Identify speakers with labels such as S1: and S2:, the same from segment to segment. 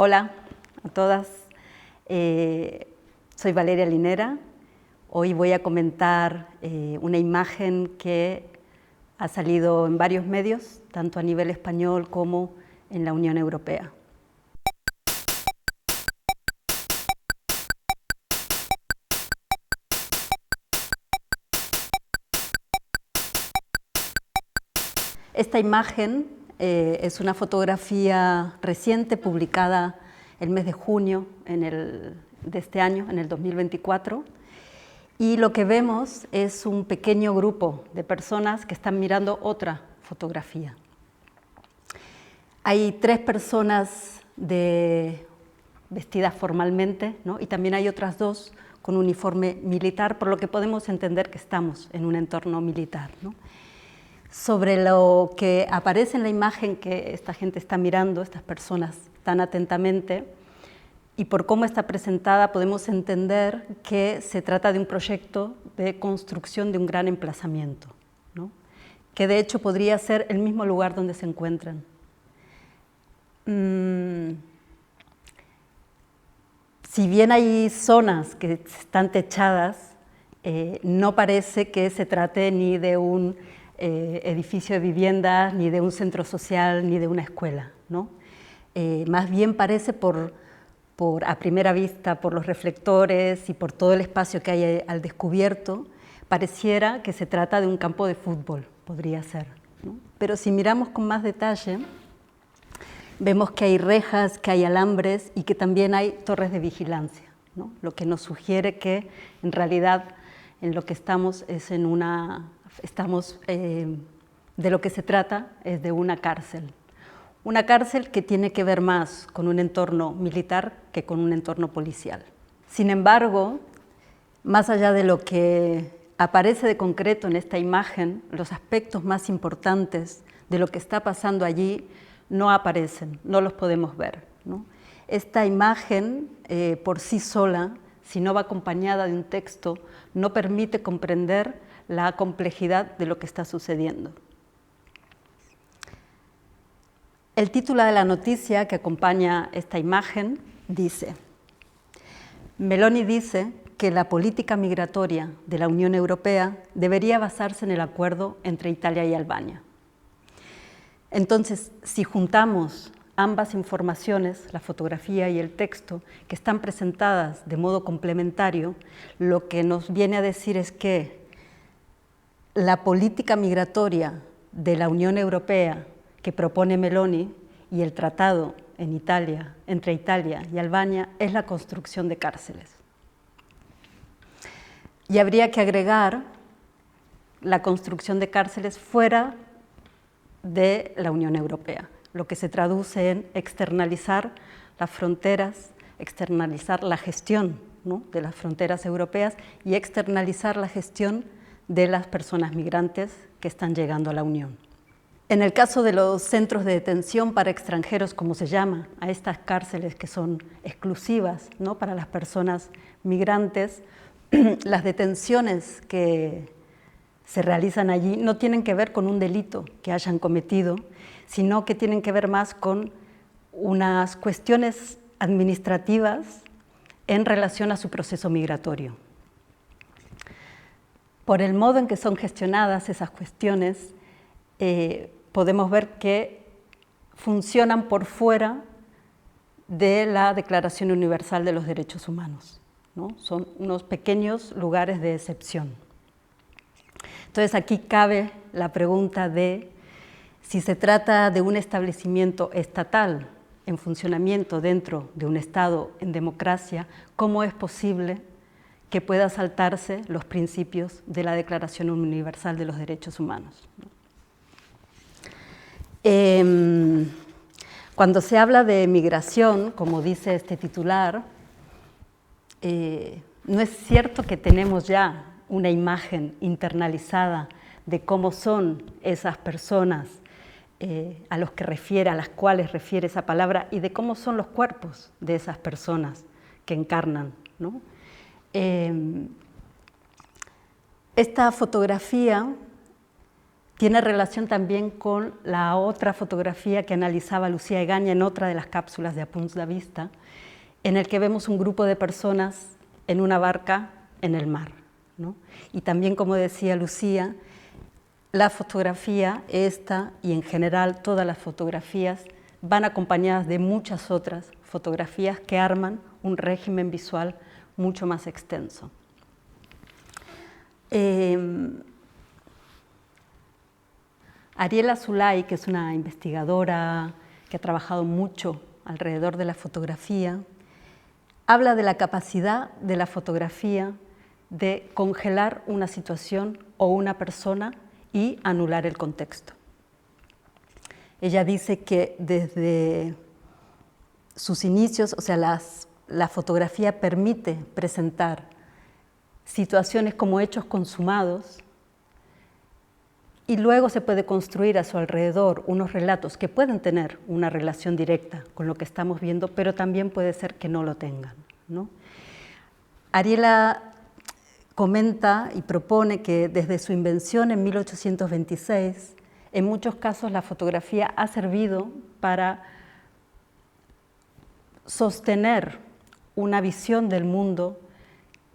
S1: Hola a todas, soy Valeria Linera. Hoy voy a comentar una imagen que ha salido en varios medios, tanto a nivel español como en la Unión Europea. Esta imagen es una fotografía reciente publicada el mes de junio de este año, en el 2024, y lo que vemos es un pequeño grupo de personas que están mirando otra fotografía. Hay 3 personas vestidas formalmente, ¿no? Y también hay otras 2 con uniforme militar, por lo que podemos entender que estamos en un entorno militar, ¿no? Sobre lo que aparece en la imagen que esta gente está mirando, estas personas tan atentamente, y por cómo está presentada podemos entender que se trata de un proyecto de construcción de un gran emplazamiento, ¿no? Que de hecho podría ser el mismo lugar donde se encuentran. Si bien hay zonas que están techadas, no parece que se trate ni de un edificio de viviendas, ni de un centro social, ni de una escuela, ¿no? Más bien parece a primera vista, por los reflectores y por todo el espacio que hay al descubierto, pareciera que se trata de un campo de fútbol, podría ser, ¿no? Pero si miramos con más detalle, vemos que hay rejas, que hay alambres y que también hay torres de vigilancia, ¿no? Lo que nos sugiere que en realidad en lo que estamos es de lo que se trata es de una cárcel. Una cárcel que tiene que ver más con un entorno militar que con un entorno policial. Sin embargo, más allá de lo que aparece de concreto en esta imagen, los aspectos más importantes de lo que está pasando allí no aparecen, no los podemos ver, ¿no? Esta imagen por sí sola, si no va acompañada de un texto, no permite comprender la complejidad de lo que está sucediendo. El título de la noticia que acompaña esta imagen dice: Meloni dice que la política migratoria de la Unión Europea debería basarse en el acuerdo entre Italia y Albania. Entonces, si juntamos ambas informaciones, la fotografía y el texto, que están presentadas de modo complementario, lo que nos viene a decir es que la política migratoria de la Unión Europea que propone Meloni y el tratado entre Italia y Albania es la construcción de cárceles. Y habría que agregar la construcción de cárceles fuera de la Unión Europea, lo que se traduce en externalizar las fronteras, externalizar la gestión, ¿no?, de las fronteras europeas y externalizar la gestión de las personas migrantes que están llegando a la Unión. En el caso de los centros de detención para extranjeros, como se llama a estas cárceles que son exclusivas, ¿no?, para las personas migrantes, las detenciones que se realizan allí no tienen que ver con un delito que hayan cometido, sino que tienen que ver más con unas cuestiones administrativas en relación a su proceso migratorio. Por el modo en que son gestionadas esas cuestiones, podemos ver que funcionan por fuera de la Declaración Universal de los Derechos Humanos, ¿no? Son unos pequeños lugares de excepción. Entonces aquí cabe la pregunta de si se trata de un establecimiento estatal en funcionamiento dentro de un Estado en democracia, ¿cómo es posible que pueda saltarse los principios de la Declaración Universal de los Derechos Humanos? Cuando se habla de migración, como dice este titular, no es cierto que tenemos ya una imagen internalizada de cómo son esas personas a las cuales refiere esa palabra y de cómo son los cuerpos de esas personas que encarnan, ¿no? Esta fotografía Tiene relación también con la otra fotografía que analizaba Lucía Egaña en otra de las cápsulas de Apunts de Vista, en el que vemos un grupo de personas en una barca en el mar, ¿no? Y también, como decía Lucía, la fotografía, esta y en general todas las fotografías, van acompañadas de muchas otras fotografías que arman un régimen visual mucho más extenso. Ariela Zulay, que es una investigadora que ha trabajado mucho alrededor de la fotografía, habla de la capacidad de la fotografía de congelar una situación o una persona y anular el contexto. Ella dice que desde sus inicios, o sea, la fotografía permite presentar situaciones como hechos consumados y luego se puede construir a su alrededor unos relatos que pueden tener una relación directa con lo que estamos viendo, pero también puede ser que no lo tengan, ¿no? Ariela comenta y propone que desde su invención en 1826, en muchos casos la fotografía ha servido para sostener una visión del mundo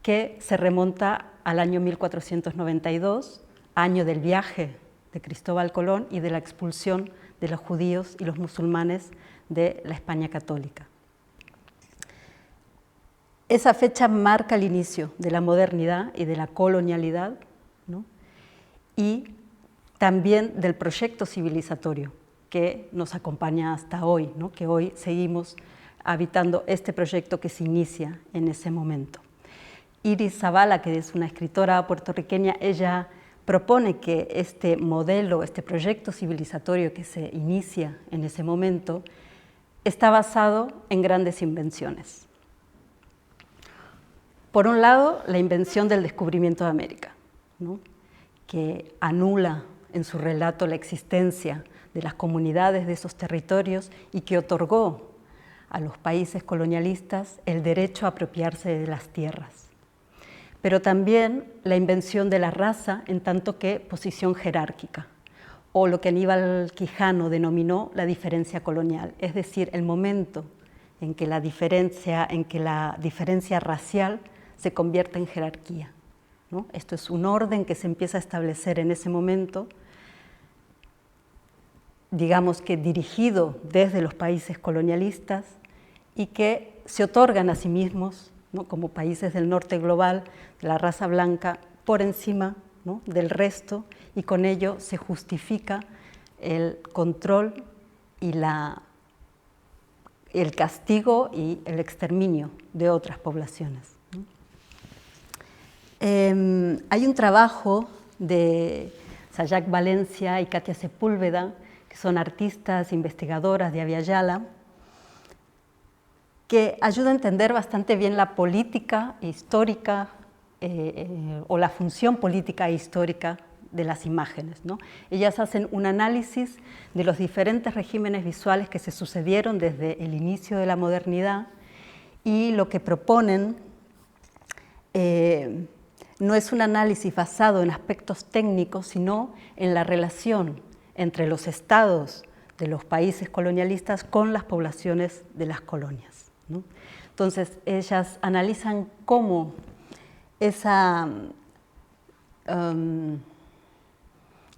S1: que se remonta al año 1492, año del viaje de Cristóbal Colón y de la expulsión de los judíos y los musulmanes de la España católica. Esa fecha marca el inicio de la modernidad y de la colonialidad, ¿no? Y también del proyecto civilizatorio que nos acompaña hasta hoy, ¿no? Que hoy seguimos habitando este proyecto que se inicia en ese momento. Iris Zavala, que es una escritora puertorriqueña, ella propone que este modelo, este proyecto civilizatorio que se inicia en ese momento, está basado en grandes invenciones. Por un lado, la invención del descubrimiento de América, ¿no? Que anula en su relato la existencia de las comunidades de esos territorios y que otorgó a los países colonialistas el derecho a apropiarse de las tierras. Pero también la invención de la raza en tanto que posición jerárquica, o lo que Aníbal Quijano denominó la diferencia colonial, es decir, el momento en que la diferencia racial se convierte en jerarquía, ¿no? Esto es un orden que se empieza a establecer en ese momento, digamos que dirigido desde los países colonialistas y que se otorgan a sí mismos, ¿no? Como países del norte global, la raza blanca por encima, ¿no? Del resto, y con ello se justifica el control y el castigo y el exterminio de otras poblaciones. Hay un trabajo de Sayac Valencia y Katia Sepúlveda, que son artistas, investigadoras de Avia Yala, que ayuda a entender bastante bien la política histórica o la función política e histórica de las imágenes, ¿no? Ellas hacen un análisis de los diferentes regímenes visuales que se sucedieron desde el inicio de la modernidad y lo que proponen no es un análisis basado en aspectos técnicos, sino en la relación entre los estados de los países colonialistas con las poblaciones de las colonias, ¿no? Entonces, ellas analizan cómo esa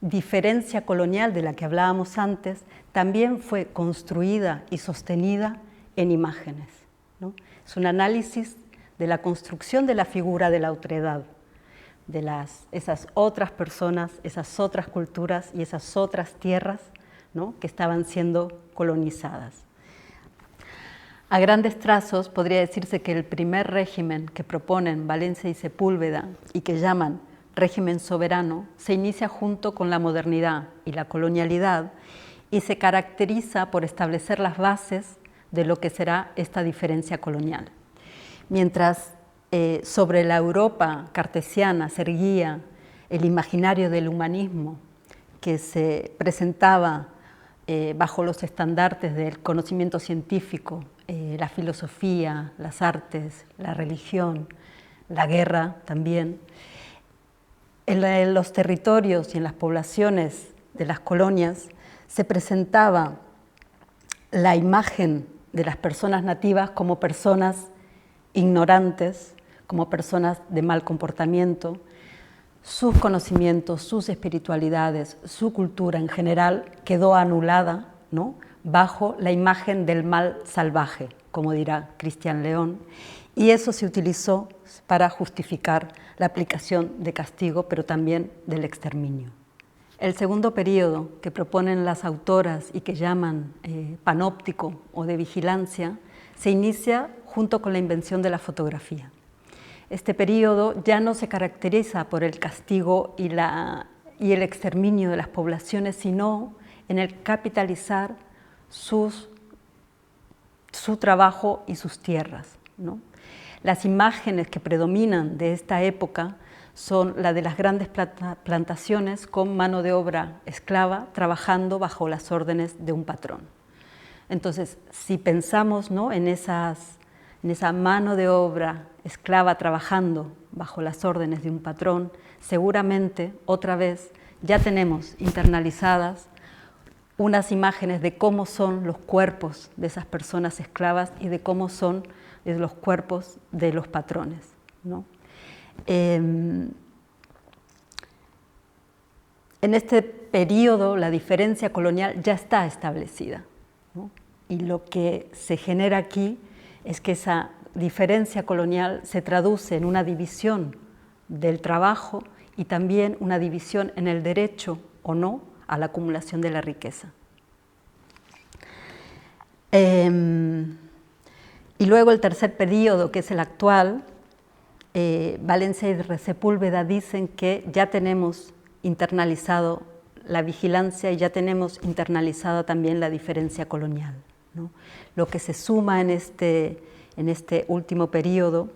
S1: diferencia colonial de la que hablábamos antes también fue construida y sostenida en imágenes, ¿no? Es un análisis de la construcción de la figura de la otredad, de esas otras personas, esas otras culturas y esas otras tierras, ¿no? Que estaban siendo colonizadas. A grandes trazos podría decirse que el primer régimen que proponen Valencia y Sepúlveda y que llaman régimen soberano se inicia junto con la modernidad y la colonialidad y se caracteriza por establecer las bases de lo que será esta diferencia colonial. Mientras sobre la Europa cartesiana se erguía el imaginario del humanismo que se presentaba bajo los estandartes del conocimiento científico, la filosofía, las artes, la religión, la guerra también. En los territorios y en las poblaciones de las colonias se presentaba la imagen de las personas nativas como personas ignorantes, como personas de mal comportamiento. Sus conocimientos, sus espiritualidades, su cultura en general quedó anulada, ¿no?, bajo la imagen del mal salvaje, como dirá Cristian León, y eso se utilizó para justificar la aplicación de castigo, pero también del exterminio. El segundo periodo que proponen las autoras y que llaman panóptico o de vigilancia se inicia junto con la invención de la fotografía. Este periodo ya no se caracteriza por el castigo y el exterminio de las poblaciones, sino en el capitalizar su trabajo y sus tierras, ¿no? Las imágenes que predominan de esta época son la de las grandes plantaciones con mano de obra esclava trabajando bajo las órdenes de un patrón. Entonces, si pensamos, ¿no?, en esa mano de obra esclava trabajando bajo las órdenes de un patrón, seguramente, otra vez, ya tenemos internalizadas unas imágenes de cómo son los cuerpos de esas personas esclavas y de cómo son los cuerpos de los patrones, ¿no? En este periodo la diferencia colonial ya está establecida, ¿no? Y lo que se genera aquí es que esa diferencia colonial se traduce en una división del trabajo y también una división en el derecho o no a la acumulación de la riqueza. Y luego el tercer periodo, que es el actual, Valencia y Sepúlveda dicen que ya tenemos internalizado la vigilancia y ya tenemos internalizada también la diferencia colonial, ¿no? Lo que se suma en este último periodo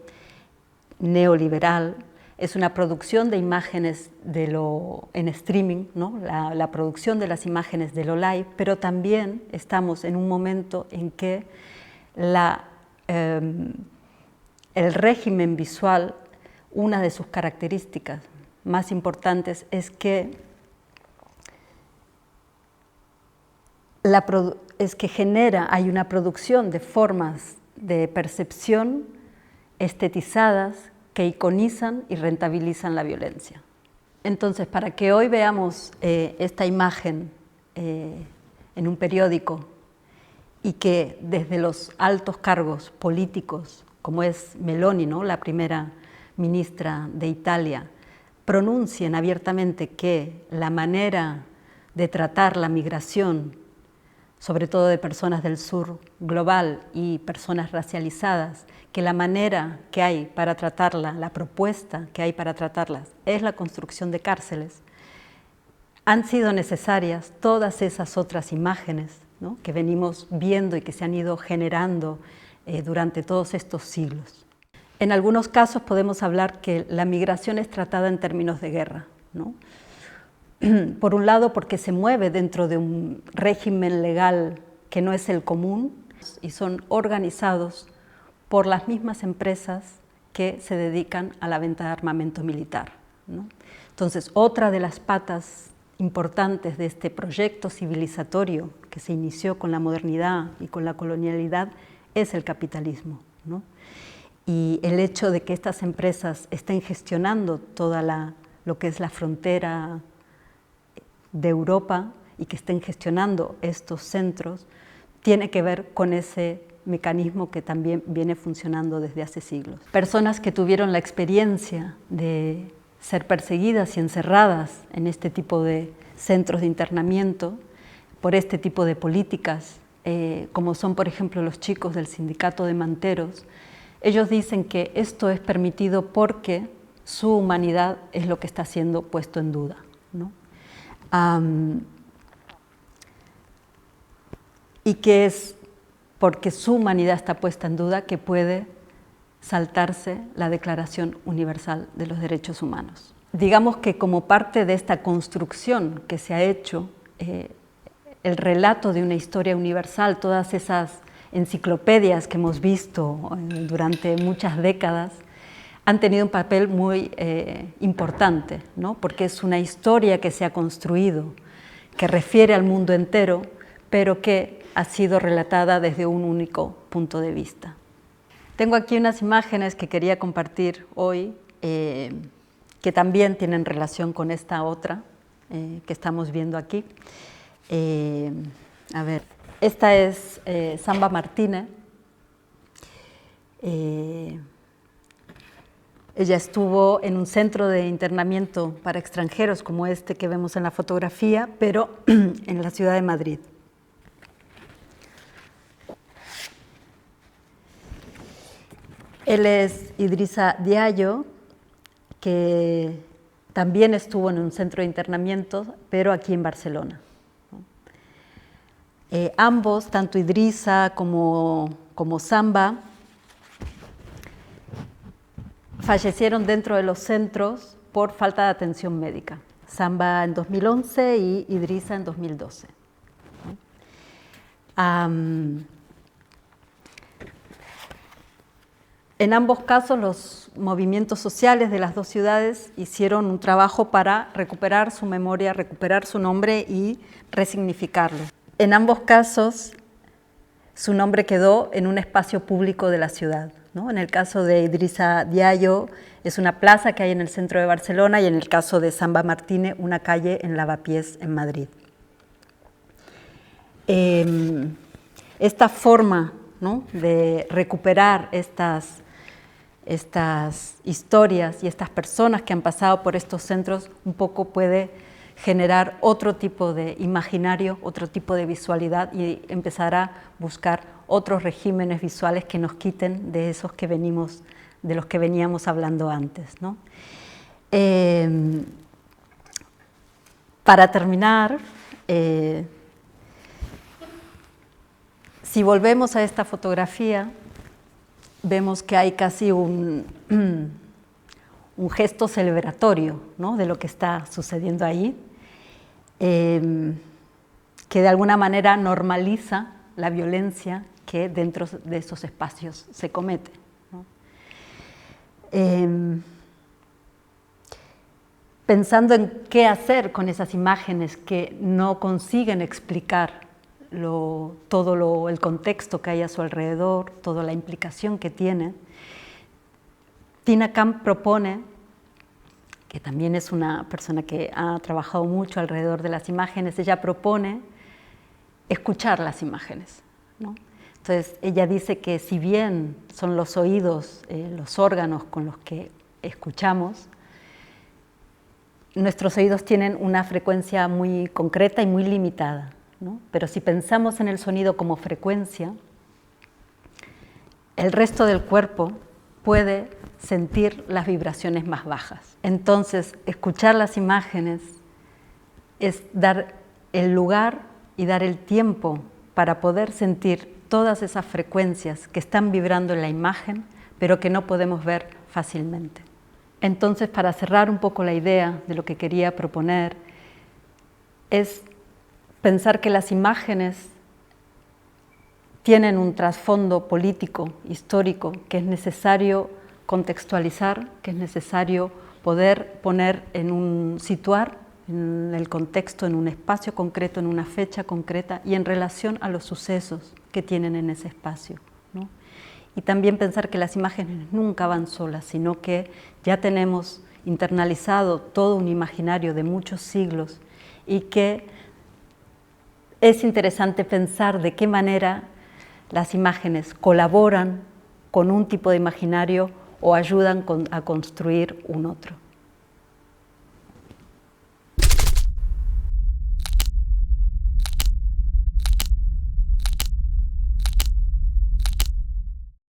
S1: neoliberal es una producción de imágenes en streaming, ¿no?, la producción de las imágenes de lo live, pero también estamos en un momento en que el régimen visual, una de sus características más importantes es que hay una producción de formas de percepción estetizadas que iconizan y rentabilizan la violencia. Entonces, para que hoy veamos esta imagen en un periódico y que desde los altos cargos políticos, como es Meloni, ¿no?, la primera ministra de Italia, pronuncien abiertamente que la manera de tratar la migración, sobre todo de personas del sur global y personas racializadas, que la manera que hay para tratarla, la propuesta que hay para tratarlas, es la construcción de cárceles, han sido necesarias todas esas otras imágenes, ¿no?, que venimos viendo y que se han ido generando durante todos estos siglos. En algunos casos podemos hablar que la migración es tratada en términos de guerra, ¿no? Por un lado, porque se mueve dentro de un régimen legal que no es el común y son organizados por las mismas empresas que se dedican a la venta de armamento militar, ¿no? Entonces, otra de las patas importantes de este proyecto civilizatorio que se inició con la modernidad y con la colonialidad es el capitalismo, ¿no? Y el hecho de que estas empresas estén gestionando toda lo que es la frontera de Europa y que estén gestionando estos centros tiene que ver con ese mecanismo que también viene funcionando desde hace siglos. Personas que tuvieron la experiencia de ser perseguidas y encerradas en este tipo de centros de internamiento por este tipo de políticas, como son por ejemplo los chicos del sindicato de manteros, ellos dicen que esto es permitido porque su humanidad es lo que está siendo puesto en duda, ¿no? Y que es porque su humanidad está puesta en duda que puede saltarse la Declaración Universal de los Derechos Humanos. Digamos que como parte de esta construcción que se ha hecho, el relato de una historia universal, todas esas enciclopedias que hemos visto durante muchas décadas, han tenido un papel muy importante, ¿no? Porque es una historia que se ha construido, que refiere al mundo entero, pero que ha sido relatada desde un único punto de vista. Tengo aquí unas imágenes que quería compartir hoy, que también tienen relación con esta otra que estamos viendo aquí. A ver, esta es Samba Martínez. Ella estuvo en un centro de internamiento para extranjeros como este que vemos en la fotografía, pero en la ciudad de Madrid. Él es Idrissa Diallo, que también estuvo en un centro de internamiento, pero aquí en Barcelona. Ambos, tanto Idrissa como Samba, fallecieron dentro de los centros por falta de atención médica. Samba en 2011 y Idrissa en 2012. En ambos casos, los movimientos sociales de las dos ciudades hicieron un trabajo para recuperar su memoria, recuperar su nombre y resignificarlo. En ambos casos, su nombre quedó en un espacio público de la ciudad, ¿no? En el caso de Idrissa Diallo, es una plaza que hay en el centro de Barcelona, y en el caso de Samba Martínez, una calle en Lavapiés, en Madrid. Esta forma, ¿no?, de recuperar estas historias y estas personas que han pasado por estos centros un poco puede generar otro tipo de imaginario, otro tipo de visualidad, y empezar a buscar otros regímenes visuales que nos quiten de esos que de los que veníamos hablando antes, ¿no? Para terminar, si volvemos a esta fotografía, vemos que hay casi un gesto celebratorio, ¿no?, de lo que está sucediendo ahí, que de alguna manera normaliza la violencia que dentro de esos espacios se comete, ¿no? Pensando en qué hacer con esas imágenes que no consiguen explicar todo el contexto que hay a su alrededor, toda la implicación que tiene, Tina Camp propone, que también es una persona que ha trabajado mucho alrededor de las imágenes, ella propone escuchar las imágenes, ¿no? Entonces, ella dice que si bien son los oídos, los órganos con los que escuchamos, nuestros oídos tienen una frecuencia muy concreta y muy limitada, ¿no? Pero si pensamos en el sonido como frecuencia, el resto del cuerpo puede sentir las vibraciones más bajas. Entonces, escuchar las imágenes es dar el lugar y dar el tiempo para poder sentir todas esas frecuencias que están vibrando en la imagen, pero que no podemos ver fácilmente. Entonces, para cerrar un poco la idea de lo que quería proponer, es pensar que las imágenes tienen un trasfondo político, histórico, que es necesario contextualizar, que es necesario poder poner situar en el contexto, en un espacio concreto, en una fecha concreta y en relación a los sucesos que tienen en ese espacio, ¿no? Y también pensar que las imágenes nunca van solas, sino que ya tenemos internalizado todo un imaginario de muchos siglos, y que es interesante pensar de qué manera las imágenes colaboran con un tipo de imaginario o ayudan a construir un otro.